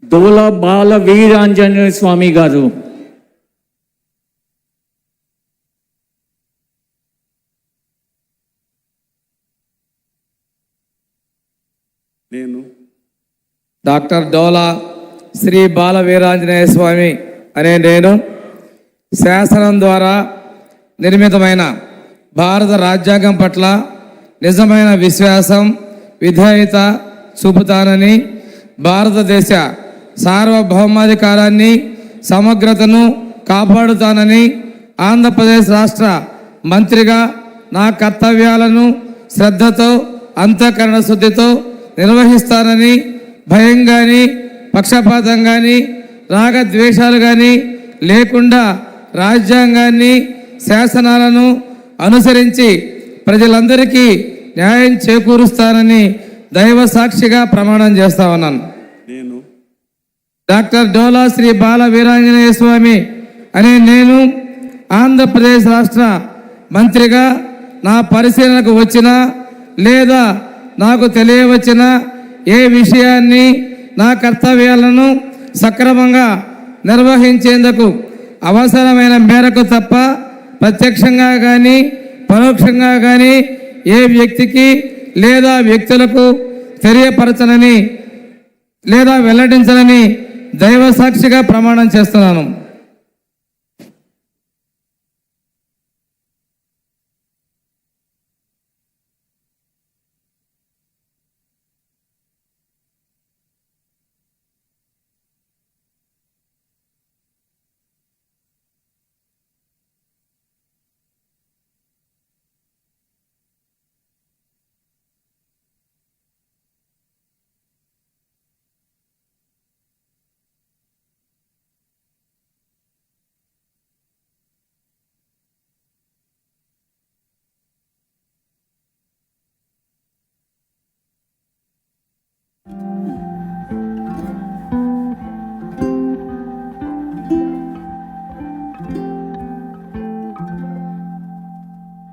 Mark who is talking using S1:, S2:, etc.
S1: దోల బాల వీరాంజనేయ స్వామి గారు.
S2: నేను
S3: డాక్టర్ డోలా శ్రీ బాల వీరాంజనేయ స్వామి అనే నేను శాసనం ద్వారా నిర్మితమైన భారత రాజ్యాంగం పట్ల నిజమైన విశ్వాసం విధేయత చూపుతానని, భారతదేశ సార్వభౌమాధికారాన్ని సమగ్రతను కాపాడుతానని, ఆంధ్రప్రదేశ్ రాష్ట్ర మంత్రిగా నా కర్తవ్యాలను శ్రద్ధతో అంతఃకరణ శుద్ధితో నిర్వహిస్తానని, భయం కానీ పక్షపాతం కానీ రాగద్వేషాలు కానీ లేకుండా రాజ్యాంగాన్ని శాసనాలను అనుసరించి ప్రజలందరికీ న్యాయం చేకూరుస్తానని దైవ సాక్షిగా ప్రమాణం చేస్తా ఉన్నాను.
S2: నేను
S3: డాక్టర్ డోలా శ్రీ బాల వీరాంజనేయ స్వామి అనే నేను ఆంధ్రప్రదేశ్ రాష్ట్ర మంత్రిగా నా పరిశీలనకు వచ్చిన లేదా నాకు తెలియవచ్చిన ఏ విషయాన్ని నా కర్తవ్యాలను సక్రమంగా నిర్వహించేందుకు అవసరమైన మేరకు తప్ప ప్రత్యక్షంగా కానీ పరోక్షంగా కానీ ఏ వ్యక్తికి లేదా వ్యక్తులకు తెలియపరచనని లేదా వెల్లడించనని దైవ సాక్షిగా ప్రమాణం చేస్తున్నాను.